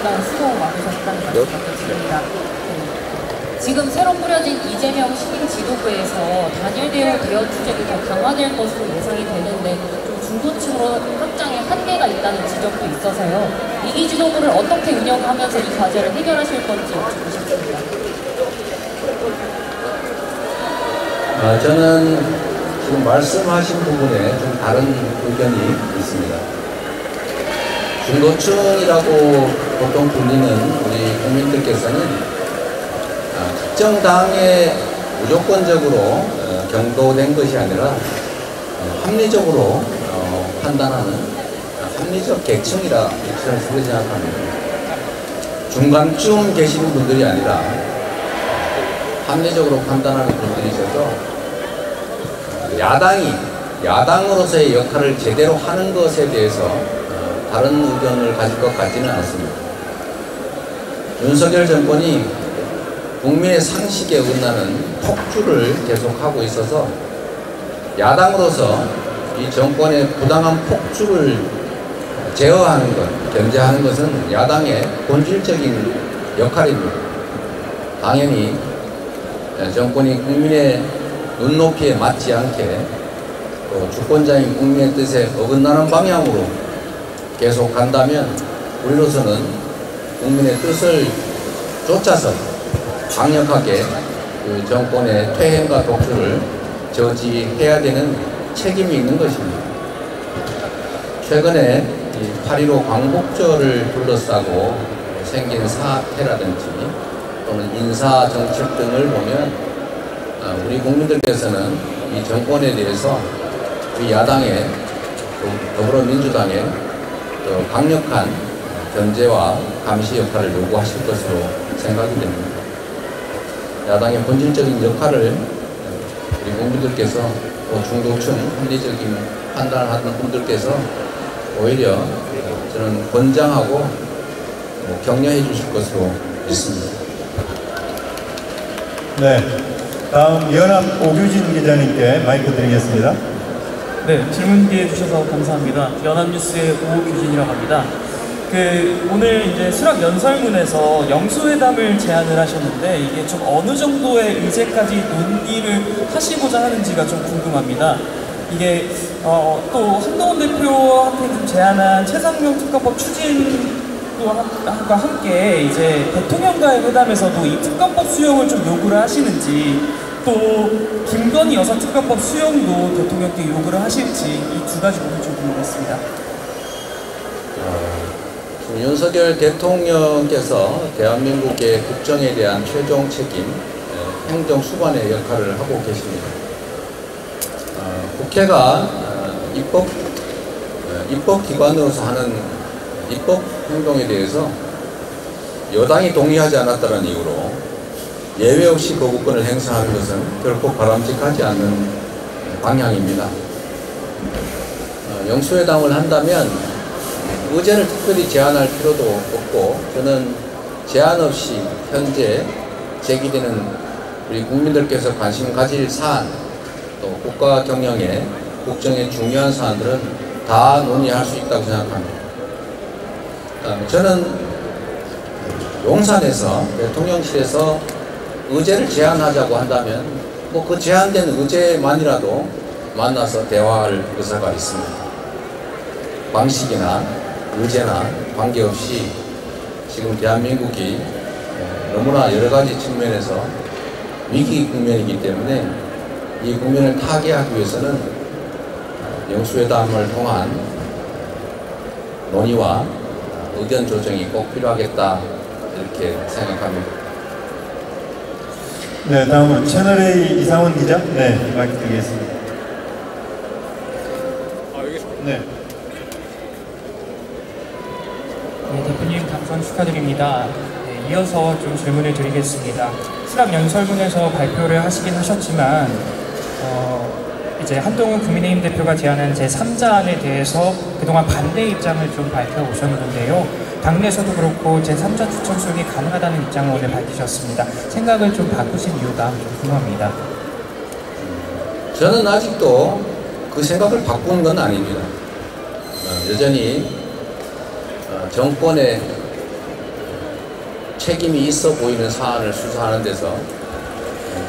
시간 수고 많으셨다는 말씀 드립니다. 지금 새로 꾸려진 이재명 신임 지도부에서 단일 대우 투쟁이 더 강화될 것으로 예상이 되는데 좀 중도층으로 확장에 한계가 있다는 지적도 있어서요. 2기 지도부를 어떻게 운영하면서 이 과제를 해결하실 건지 여쭙고 싶습니다. 저는 지금 말씀하신 부분에 좀 다른 의견이 있습니다. 중도층이라고 보통 불리는 우리 국민들께서는 특정 당에 무조건적으로 경도된 것이 아니라 합리적으로 판단하는 합리적 계층이라 저는 그렇게 생각합니다. 중간쯤 계시는 분들이 아니라 합리적으로 판단하는 분들이셔서 야당으로서의 역할을 제대로 하는 것에 대해서 다른 의견을 가질 것 같지는 않습니다. 윤석열 정권이 국민의 상식에 어긋나는 폭주를 계속하고 있어서 야당으로서 이 정권의 부당한 폭주를 제어하는 것, 견제하는 것은 야당의 본질적인 역할입니다. 당연히 정권이 국민의 눈높이에 맞지 않게 또 주권자인 국민의 뜻에 어긋나는 방향으로 계속 간다면 우리로서는 국민의 뜻을 쫓아서 강력하게 그 정권의 퇴행과 독주를 저지해야 되는 책임이 있는 것입니다. 최근에 8.15 광복절을 둘러싸고 생긴 사태라든지 또는 인사정책 등을 보면 우리 국민들께서는 이 정권에 대해서 우리 야당의 더불어민주당의 강력한 견제와 감시 역할을 요구하실 것으로 생각이 됩니다. 야당의 본질적인 역할을 우리 국민들께서 중도층 합리적인 판단을 하는 분들께서 오히려 저는 권장하고 격려해 주실 것으로 믿습니다. 네, 다음 연합 오규진 기자님께 마이크 드리겠습니다. 네, 질문 기회 주셔서 감사합니다. 연합뉴스의 오규진이라고 합니다. 오늘 이제 수락 연설문에서 영수회담을 제안을 하셨는데 이게 좀 어느 정도의 의제까지 논의를 하시고자 하는지가 좀 궁금합니다. 이게 또 한동훈 대표한테 좀 제안한 최상병 특검법 추진과 함께 이제 대통령과의 회담에서도 이 특검법 수용을 좀 요구를 하시는지 또 김건희 여사 특검법 수용도 대통령께 요구를 하실지 이 두 가지 부분 좀 궁금했습니다. 윤석열 대통령께서 대한민국의 국정에 대한 최종 책임, 행정 수반의 역할을 하고 계십니다. 국회가 입법기관으로서 하는 입법 행동에 대해서 여당이 동의하지 않았다는 이유로 예외 없이 거부권을 행사하는 것은 결코 바람직하지 않는 방향입니다. 영수회담을 한다면 의제를 특별히 제한할 필요도 없고 저는 제한 없이 현재 제기되는 우리 국민들께서 관심 가질 사안 또 국가 경영에 국정의 중요한 사안들은 다 논의할 수 있다고 생각합니다. 저는 용산에서 대통령실에서 의제를 제안하자고 한다면 그 제한된 의제만이라도 만나서 대화할 의사가 있습니다. 방식이나 의제나 관계없이 지금 대한민국이 너무나 여러 가지 측면에서 위기 국면이기 때문에 이 국면을 타개하기 위해서는 영수회담을 통한 논의와 의견 조정이 꼭 필요하겠다 이렇게 생각합니다. 네, 다음은 채널A 이상원 기자. 네, 마이크 드리겠습니다. 네. 네, 대표님 당선 축하드립니다. 네, 이어서 좀 질문을 드리겠습니다. 수락 연설문에서 발표를 하시긴 하셨지만 이제 한동훈 국민의힘 대표가 제안한 제3자안에 대해서 그동안 반대 입장을 좀 밝혀오셨는데요. 당내에서도 그렇고 제3자 추천 수용이 가능하다는 입장을 오늘 밝히셨습니다. 생각을 좀 바꾸신 이유가 좀 궁금합니다. 저는 아직도 그 생각을 바꾸는 건 아닙니다. 여전히 정권의 책임이 있어 보이는 사안을 수사하는 데서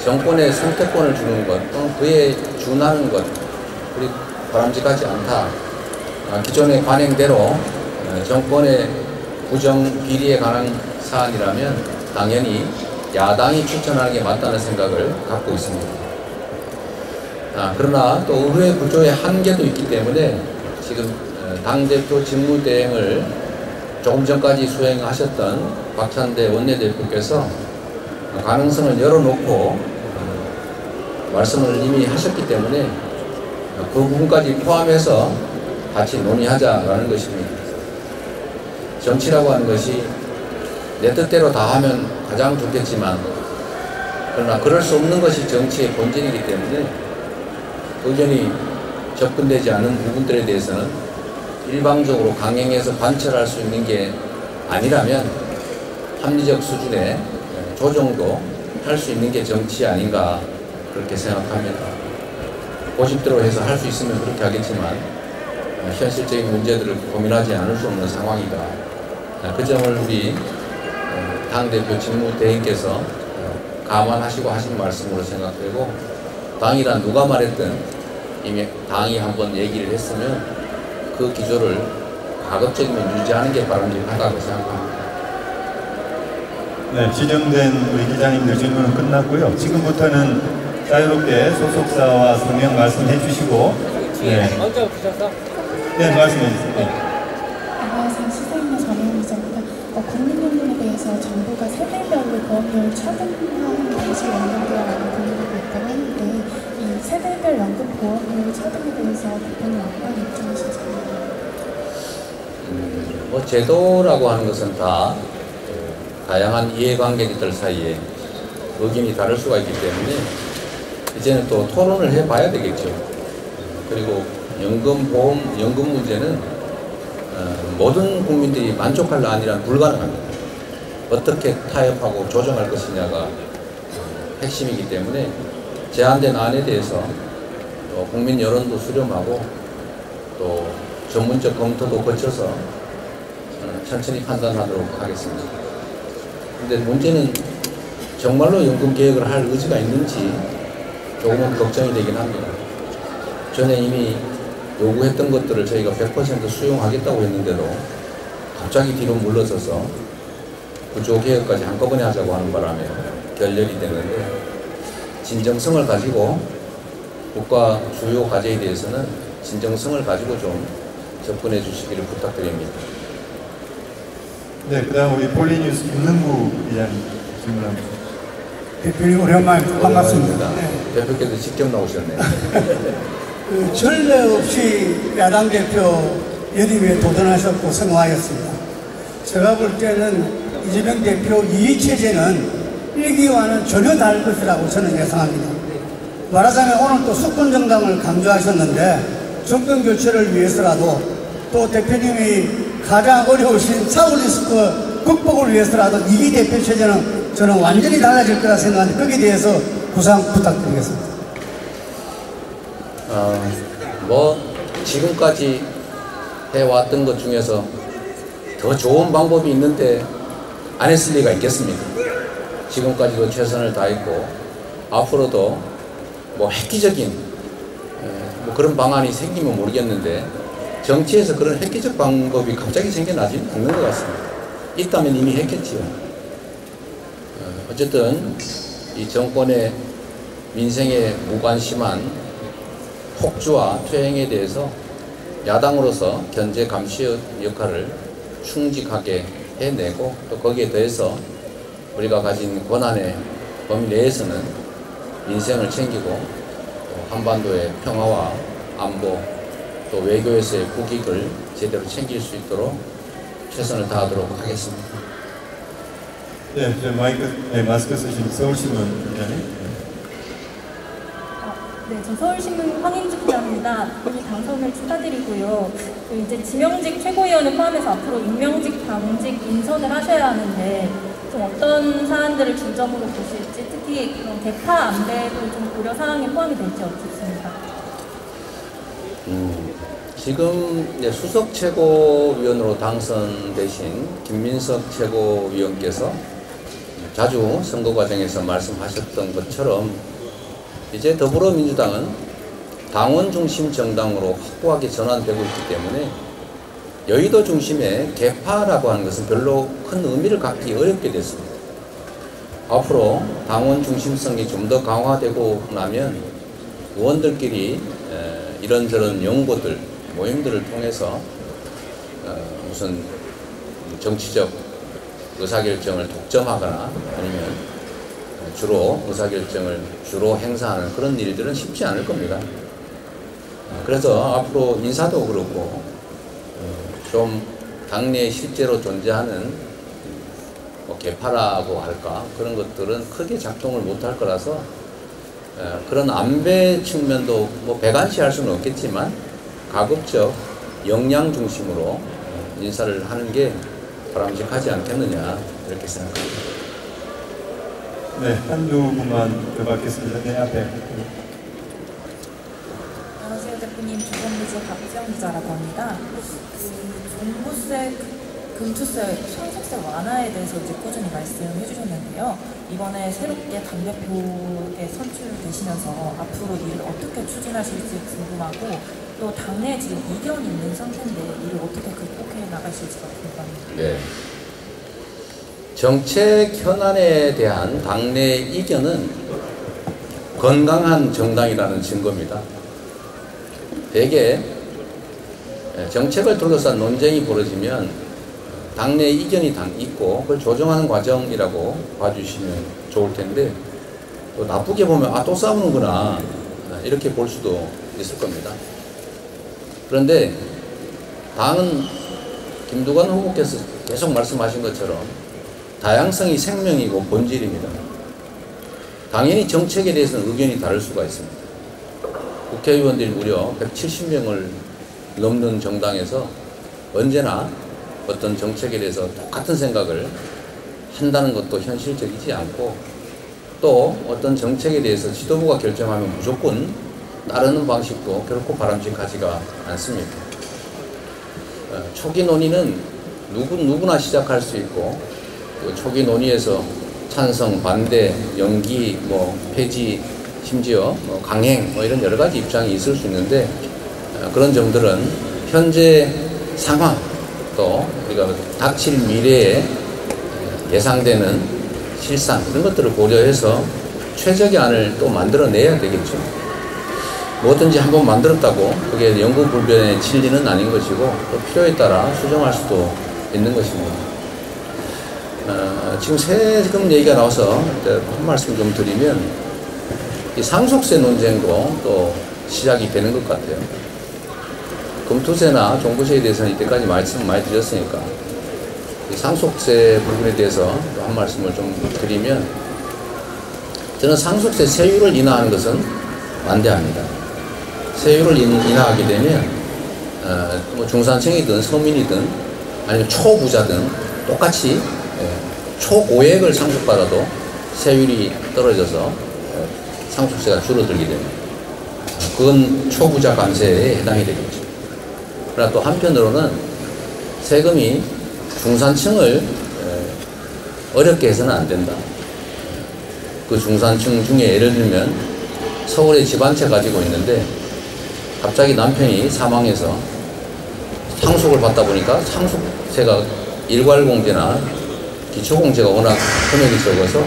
정권의 선택권을 주는 것 또는 그에 준하는 것 그리 바람직하지 않다. 기존의 관행대로 정권의 부정 비리에 관한 사안이라면 당연히 야당이 추천하는 게 맞다는 생각을 갖고 있습니다. 그러나 또 의회 구조의 한계도 있기 때문에 지금 당대표 직무대행을 조금 전까지 수행하셨던 박찬대 원내대표께서 가능성을 열어놓고 말씀을 이미 하셨기 때문에 그 부분까지 포함해서 같이 논의하자라는 것입니다. 정치라고 하는 것이 내 뜻대로 다 하면 가장 좋겠지만 그러나 그럴 수 없는 것이 정치의 본질이기 때문에 의견이 접근되지 않은 부분들에 대해서는 일방적으로 강행해서 관철할 수 있는 게 아니라면 합리적 수준의 조정도 할 수 있는 게 정치 아닌가 그렇게 생각합니다. 고집대로 해서 할 수 있으면 그렇게 하겠지만 현실적인 문제들을 고민하지 않을 수 없는 상황이다. 그 점을 우리 당대표 직무대행께서 감안하시고 하신 말씀으로 생각되고 당이란 누가 말했든 이미 당이 한번 얘기를 했으면 그 기조를 가급적이면 유지하는 게 바람직하다고 생각합니다. 네, 지정된 우리 기자님들 질문은 끝났고요. 지금부터는 자유롭게 소속사와 성명 말씀해 주시고 먼저 주셔서 네, 말씀해 주세요. 네. 안녕하세요. 시사인의 전혜영 기자입니다. 국민연금에 대해서 정부가 세대별로 보험료를 차등하는 방식이 연동되어라는 분위기가 있다고 하는데 이 세대별 연금 보험료 차등에 대해서 대표님 어떤 입장이신가요? 제도라고 하는 것은 다 다양한 이해관계자들 사이에 의견이 다를 수가 있기 때문에 이제는 또 토론을 해봐야 되겠죠. 그리고 연금 문제는 모든 국민들이 만족할 안이란 불가능합니다. 어떻게 타협하고 조정할 것이냐가 핵심이기 때문에 제안된 안에 대해서 국민 여론도 수렴하고 또 전문적 검토도 거쳐서 천천히 판단하도록 하겠습니다. 근데 문제는 정말로 연금 개혁을 할 의지가 있는지 조금은 걱정이 되긴 합니다. 전에 이미 요구했던 것들을 저희가 100% 수용하겠다고 했는데도 갑자기 뒤로 물러서서 구조개혁까지 한꺼번에 하자고 하는 바람에 결렬이 되는데 진정성을 가지고 국가 주요 과제에 대해서는 진정성을 가지고 좀 접근해 주시기를 부탁드립니다. 네, 그 다음 우리 폴리뉴스 김능구 기자님 질문합니다. 대표님 오랜만에 반갑습니다. 대표께서 직접 나오셨네요. 그 전례 없이 야당 대표 연임에 도전하셨고 성공하였습니다. 제가 볼 때는 이재명 대표 이의체제는 일기와는 전혀 다를 것이라고 저는 예상합니다. 말하자면 오늘 또 수권정당을 강조하셨는데 정권 교체를 위해서라도 또 대표님이 가장 어려우신 사후 리스크 극복을 위해서라도 이기 대표 체제는 저는 완전히 달라질 거라 생각하는데 거기에 대해서 구상 부탁드리겠습니다. 지금까지 해왔던 것 중에서 더 좋은 방법이 있는데 안 했을 리가 있겠습니까? 지금까지도 최선을 다했고 앞으로도 획기적인 그런 방안이 생기면 모르겠는데 정치에서 그런 획기적 방법이 갑자기 생겨나지는 않는 것 같습니다. 있다면 이미 했겠지요. 어쨌든 이 정권의 민생에 무관심한 폭주와 퇴행에 대해서 야당으로서 견제 감시 역할을 충직하게 해내고 또 거기에 더해서 우리가 가진 권한의 범위 내에서는 민생을 챙기고 또 한반도의 평화와 안보 또 외교에서의 국익을 제대로 챙길 수 있도록 최선을 다하도록 하겠습니다. 네, 마스크 쓰신 서울신문 기자님. 네, 저 서울신문 황인주 기자입니다. 오늘 당선을 축하드리고요. 이제 지명직 최고위원을 포함해서 앞으로 임명직, 당직 인선을 하셔야 하는데 좀 어떤 사안들을 중점으로 보실지, 특히 그런 대파 안배도 좀 고려 사항에 포함이 될지 어떻습니까? 지금 수석 최고위원으로 당선되신 김민석 최고위원께서 자주 선거 과정에서 말씀하셨던 것처럼 이제 더불어민주당은 당원 중심 정당으로 확고하게 전환되고 있기 때문에 여의도 중심의 개파라고 하는 것은 별로 큰 의미를 갖기 어렵게 됐습니다. 앞으로 당원 중심성이 좀 더 강화되고 나면 의원들끼리 이런저런 연구들, 모임들을 통해서 무슨 정치적 의사결정을 독점하거나 아니면 주로 의사결정을 주로 행사하는 그런 일들은 쉽지 않을 겁니다. 그래서 앞으로 인사도 그렇고 좀 당내에 실제로 존재하는 뭐 개파라고 할까 그런 것들은 크게 작동을 못할 거라서 그런 안배 측면도 뭐 배관시할 수는 없겠지만 가급적 역량 중심으로 인사를 하는 게 바람직하지 않겠느냐 이렇게 생각합니다. 네, 한두 분만 더 받겠습니다. 네, 앞에. 안녕하세요, 대표님. 조선미디어 박지영 기자라고 합니다. 종부세, 금투세, 상속세 완화에 대해서 이제 꾸준히 말씀해 주셨는데요. 이번에 새롭게 당대표에 선출되시면서 앞으로 일을 어떻게 추진하실지 궁금하고 또 당내에 지금 이견이 있는 상태인데 이를 어떻게 극복해 나가실지가 궁금합니다. 네. 정책 현안에 대한 당내 이견은 건강한 정당이라는 증거입니다. 대개 정책을 둘러싼 논쟁이 벌어지면 당내 이견이 있고 그걸 조정하는 과정이라고 봐주시면 좋을 텐데 또 나쁘게 보면 또 싸우는구나 이렇게 볼 수도 있을 겁니다. 그런데 당은 김두관 후보께서 계속 말씀하신 것처럼 다양성이 생명이고 본질입니다. 당연히 정책에 대해서는 의견이 다를 수가 있습니다. 국회의원들이 무려 170명을 넘는 정당에서 언제나 어떤 정책에 대해서 똑같은 생각을 한다는 것도 현실적이지 않고 또 어떤 정책에 대해서 지도부가 결정하면 무조건 따르는 방식도 결코 바람직하지가 않습니다. 초기 논의는 누구나 시작할 수 있고 그 초기 논의에서 찬성, 반대, 연기, 폐지, 심지어 강행 이런 여러 가지 입장이 있을 수 있는데 그런 점들은 현재 상황 또 우리가 닥칠 미래에 예상되는 실상 이런 것들을 고려해서 최적의 안을 또 만들어내야 되겠죠. 뭐든지 한번 만들었다고 그게 영구불변의 진리는 아닌 것이고 또 필요에 따라 수정할 수도 있는 것입니다. 지금 세금 얘기가 나와서 한 말씀 좀 드리면 이 상속세 논쟁도 또 시작이 되는 것 같아요. 금투세나 종부세에 대해서는 이때까지 말씀 많이 드렸으니까 이 상속세 부분에 대해서 또 한 말씀을 좀 드리면 저는 상속세 세율을 인하하는 것은 반대합니다. 세율을 인하하게 되면 중산층이든 서민이든 아니면 초부자든 똑같이 초고액을 상속받아도 세율이 떨어져서 상속세가 줄어들게 됩니다. 그건 초부자 관세에 해당이 되겠죠. 그러나 또 한편으로는 세금이 중산층을 어렵게 해서는 안 된다. 그 중산층 중에 예를 들면 서울에 집 한 채 가지고 있는데 갑자기 남편이 사망해서 상속을 받다 보니까 상속세가 일괄공제나 기초공제가 워낙 금액이 적어서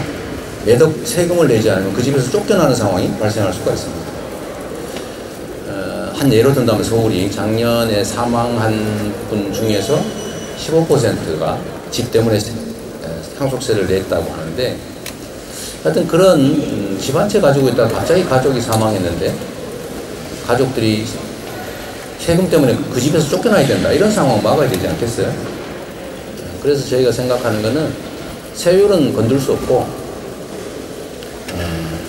매덕 세금을 내지 않으면 그 집에서 쫓겨나는 상황이 발생할 수가 있습니다. 한 예로 든다면 서울이 작년에 사망한 분 중에서 15%가 집 때문에 상속세를 냈다고 하는데 하여튼 그런 집 한 채 가지고 있다가 갑자기 가족이 사망했는데 가족들이 세금 때문에 그 집에서 쫓겨나야 된다 이런 상황을 막아야 되지 않겠어요? 그래서 저희가 생각하는 거는 세율은 건들 수 없고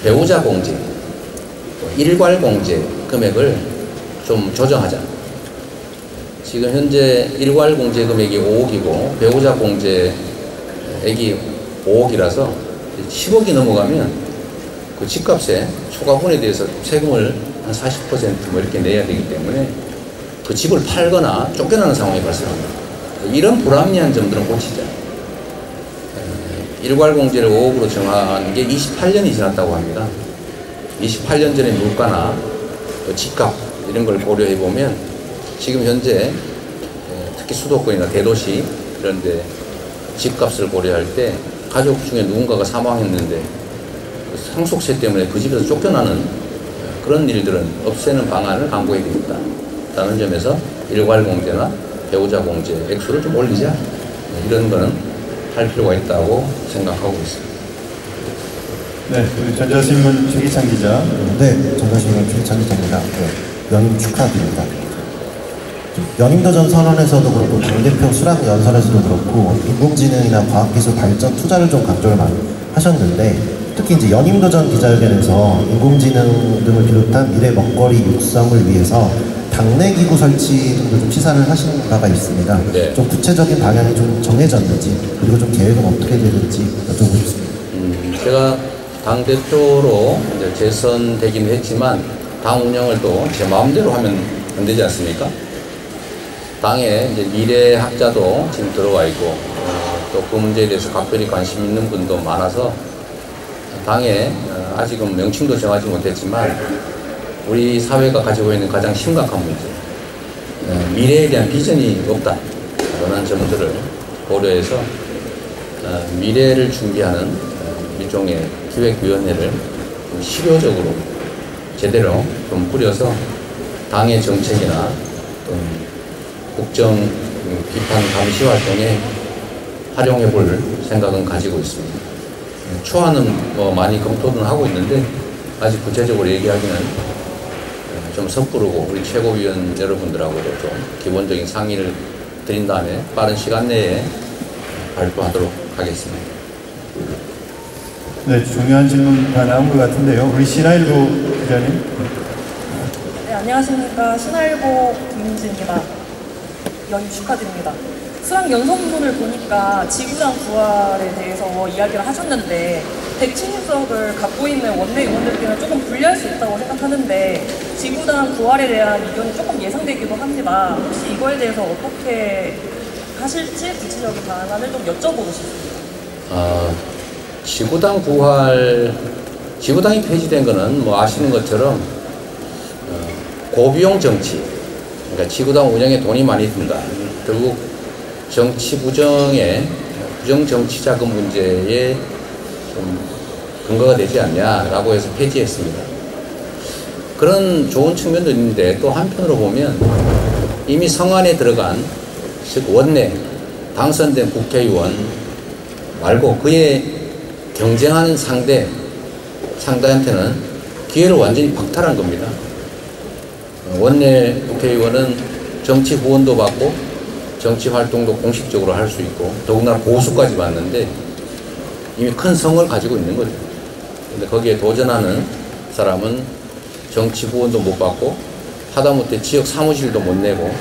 배우자 공제, 일괄 공제 금액을 좀 조정하자. 지금 현재 일괄 공제 금액이 5억이고 배우자 공제액이 5억이라서 10억이 넘어가면 그 집값에 초과분에 대해서 세금을 한 40% 뭐 이렇게 내야 되기 때문에 그 집을 팔거나 쫓겨나는 상황이 발생합니다. 이런 불합리한 점들은 고치자. 일괄공제를 5억으로 정한 게 28년이 지났다고 합니다. 28년 전의 물가나 또 집값 이런 걸 고려해 보면 지금 현재 특히 수도권이나 대도시 이런 데 집값을 고려할 때 가족 중에 누군가가 사망했는데 상속세 때문에 그 집에서 쫓겨나는 그런 일들은 없애는 방안을 강구해야 되겠다라는 점에서 일괄공제나 배우자 공제 액수를 좀 올리자, 이런 거는 할 필요가 있다고 생각하고 있습니다. 네, 우리 전자신문 최기찬 기자. 네, 전자신문 최기찬 기자입니다. 연임 축하드립니다. 연임도전 선언에서도 그렇고 당대표 수락 연설에서도 그렇고 인공지능이나 과학기술 발전 투자를 좀 강조를 많이 하셨는데, 특히 이제 연임도전 기자회견에서 인공지능 등을 비롯한 미래 먹거리 육성을 위해서 당내 기구 설치 등도 좀 시사를 하신 바가 있습니다. 네. 좀 구체적인 방향이 좀 정해졌는지, 그리고 좀 계획은 어떻게 되는지 여쭤보고 싶습니다. 제가 당대표로 이제 재선되긴 했지만 당 운영을 또 제 마음대로 하면 안 되지 않습니까? 당에 이제 미래학자도 지금 들어와 있고 또 그 문제에 대해서 각별히 관심 있는 분도 많아서 당에 아직은 명칭도 정하지 못했지만 우리 사회가 가지고 있는 가장 심각한 문제, 미래에 대한 비전이 없다, 그런 점들을 고려해서 미래를 준비하는 일종의 기획위원회를 실효적으로 제대로 좀 꾸려서 당의 정책이나 국정 비판 감시 활동에 활용해 볼 생각은 가지고 있습니다. 초안은 뭐 많이 검토는 하고 있는데 아직 구체적으로 얘기하기는 좀 섣부르고 우리 최고위원 여러분들하고도 좀 기본적인 상의를 드린 다음에 빠른 시간 내에 발표하도록 하겠습니다. 네, 중요한 질문 다 나온 것 같은데요. 우리 신화일보 기자님. 네, 안녕하십니까. 신화일보 김민지입니다. 연임 축하드립니다. 수락 연설문을 보니까 지구당 부활에 대해서 이야기를 하셨는데 176석을 갖고 있는 원내 의원들께는 조금 불리할 수 있다고 생각하는데 지구당 부활에 대한 의견이 조금 예상되기도 합니다. 혹시 이거에 대해서 어떻게 하실지 구체적인 방안을 좀 여쭤보고 싶습니다. 지구당 부활, 지구당이 폐지된 거는 뭐 아시는 것처럼 고비용 정치, 그러니까 지구당 운영에 돈이 많이 든다. 결국 정치 부정의 부정 정치 자금 문제에 좀 근거가 되지 않냐라고 해서 폐지했습니다. 그런 좋은 측면도 있는데 또 한편으로 보면 이미 성안에 들어간 즉 원내 당선된 국회의원 말고 그의 경쟁하는 상대한테는 기회를 완전히 박탈한 겁니다. 원내 국회의원은 정치 후원도 받고 정치 활동도 공식적으로 할 수 있고 더군다나 보수까지 받는데 이미 큰 성을 가지고 있는 거죠. 근데 거기에 도전하는 사람은 정치 후원도 못 받고 하다못해 지역 사무실도 못 내고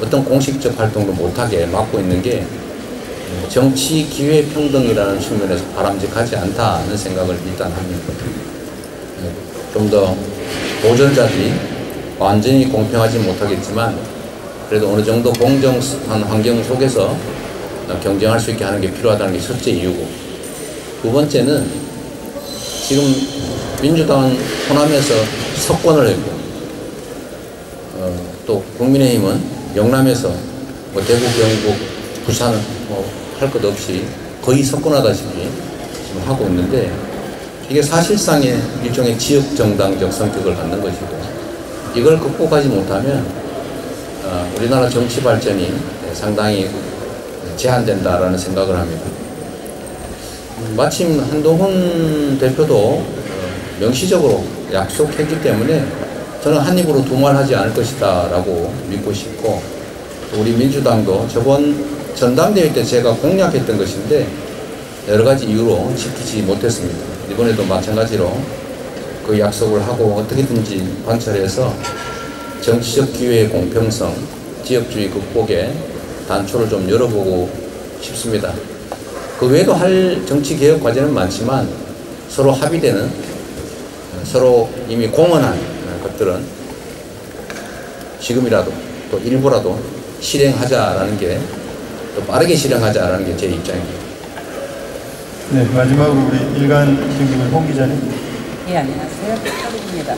어떤 공식적 활동도 못하게 막고 있는 게 정치 기회 평등이라는 측면에서 바람직하지 않다는 생각을 일단 합니다. 좀 더 도전자들이 완전히 공평하지 못하겠지만 그래도 어느 정도 공정한 환경 속에서 경쟁할 수 있게 하는 게 필요하다는 게 첫째 이유고, 두 번째는 지금 민주당은 호남에서 석권을 했고 또 국민의힘은 영남에서 뭐 대구, 경북, 부산 할 것 없이 거의 석권하다시피 지금 하고 있는데 이게 사실상의 일종의 지역 정당적 성격을 갖는 것이고 이걸 극복하지 못하면 우리나라 정치 발전이 상당히 제한된다라는 생각을 합니다. 마침 한동훈 대표도 명시적으로 약속했기 때문에 저는 한 입으로 두말하지 않을 것이다 라고 믿고 싶고, 우리 민주당도 저번 전당대회 때 제가 공약했던 것인데 여러 가지 이유로 지키지 못했습니다. 이번에도 마찬가지로 그 약속을 하고 어떻게든지 관철해서 정치적 기회의 공평성, 지역주의 극복에 단초를 좀 열어보고 싶습니다. 그 외에도 할 정치개혁 과제는 많지만 서로 합의되는, 서로 이미 공언한 것들은 지금이라도 또 일부라도 실행하자라는 게, 또 빠르게 실행하자라는 게 제 입장입니다. 네, 마지막으로 우리 일간 중심을 홍 기자님. 예, 안녕하세요. 백하루입니다.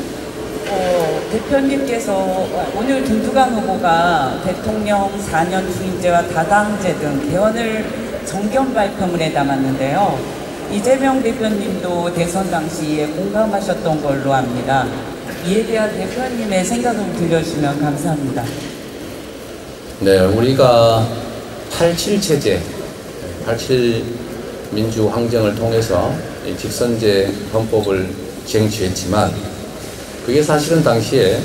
대표님께서 오늘 김두관 후보가 대통령 4년 주임제와 다당제 등 개헌을 정견 발표문에 담았는데요. 이재명 대표님도 대선 당시에 공감하셨던 걸로 압니다. 이에 대한 대표님의 생각을 들려주시면 감사합니다. 네, 우리가 87 체제, 87 민주항쟁을 통해서 직선제 헌법을 쟁취했지만 그게 사실은 당시에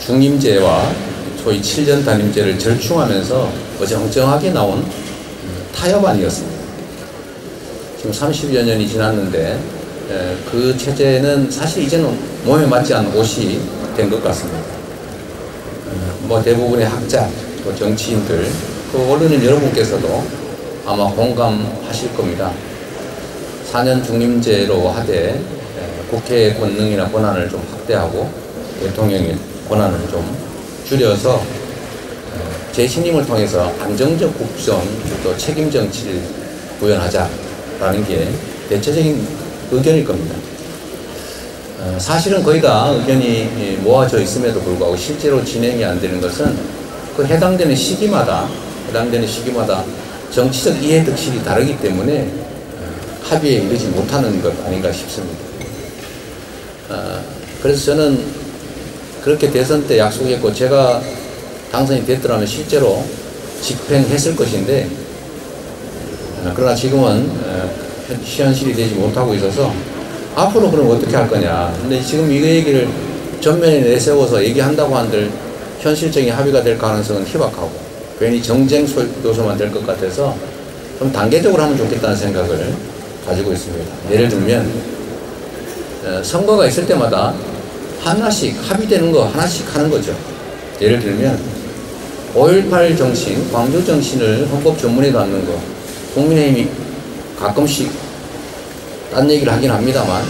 중임제와 소위 7년 단임제를 절충하면서 어정쩡하게 나온 타협안이었습니다. 지금 30여 년이 지났는데 그 체제는 사실 이제는 몸에 맞지 않는 옷이 된 것 같습니다. 뭐 대부분의 학자, 또 정치인들, 또 언론인 여러분께서도 아마 공감하실 겁니다. 4년 중임제로 하되 국회의 권능이나 권한을 좀 확대하고 대통령의 권한을 좀 줄여서 재신임을 통해서 안정적 국정 또 책임 정치를 구현하자라는 게 대체적인 의견일 겁니다. 사실은 거의 다 의견이 모아져 있음에도 불구하고 실제로 진행이 안 되는 것은 그 해당되는 시기마다 정치적 이해득실이 다르기 때문에 합의에 이르지 못하는 것 아닌가 싶습니다. 그래서 저는 그렇게 대선 때 약속했고 제가 당선이 됐더라면 실제로 집행했을 것인데 그러나 지금은 현실이 되지 못하고 있어서 앞으로 그럼 어떻게 할 거냐. 근데 지금 이 얘기를 전면에 내세워서 얘기한다고 한들 현실적인 합의가 될 가능성은 희박하고 괜히 정쟁 요소만 될 것 같아서 좀 단계적으로 하면 좋겠다는 생각을 가지고 있습니다. 예를 들면 선거가 있을 때마다 하나씩 합의되는 거 하나씩 하는 거죠. 예를 들면 5.18 정신, 광주 정신을 헌법 전문에 담는 거 국민의힘이 가끔씩 딴 얘기를 하긴 합니다만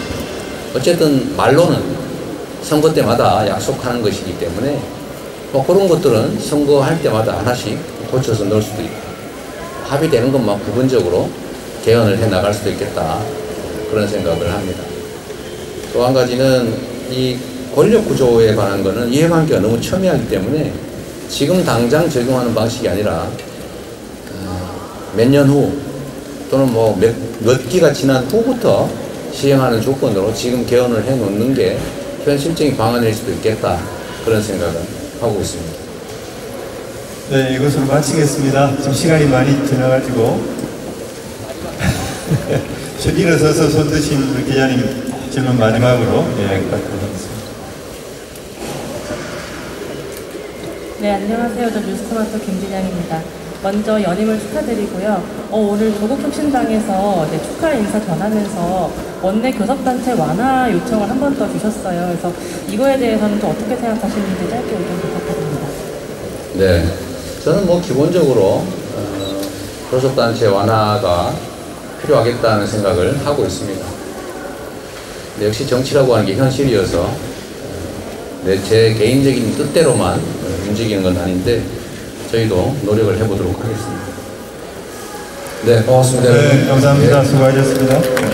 어쨌든 말로는 선거 때마다 약속하는 것이기 때문에 뭐 그런 것들은 선거할 때마다 하나씩 고쳐서 넣을 수도 있고 합의되는 것만 부분적으로 개헌을 해 나갈 수도 있겠다 그런 생각을 합니다. 또 한 가지는 이 권력 구조에 관한 거는 이해관계가 너무 첨예하기 때문에 지금 당장 적용하는 방식이 아니라 몇 년 후 또는 뭐 몇 기가 지난 후부터 시행하는 조건으로 지금 개헌을 해 놓는 게 현실적인 방안일 수도 있겠다 그런 생각을 하고 있습니다. 네, 이것으로 마치겠습니다. 지금 시간이 많이 지나가지고 일어서서 손 드신 우리 기자님 질문 마지막으로 갖도록 하겠습니다. 네, 안녕하세요. 저 뉴스토마토 김진양입니다. 먼저 연임을 축하드리고요. 오늘 조국혁신당에서 축하 인사 전하면서 원내 교섭단체 완화 요청을 한 번 더 주셨어요. 그래서 이거에 대해서는 좀 어떻게 생각하시는지 짧게 의견 부탁드립니다. 네, 저는 뭐 기본적으로 교섭단체 완화가 필요하겠다는 생각을 하고 있습니다. 근데 역시 정치라고 하는 게 현실이어서 제 개인적인 뜻대로만 움직이는 건 아닌데 저희도 노력을 해보도록 하겠습니다. 네, 고맙습니다. 네, 감사합니다. 수고하셨습니다.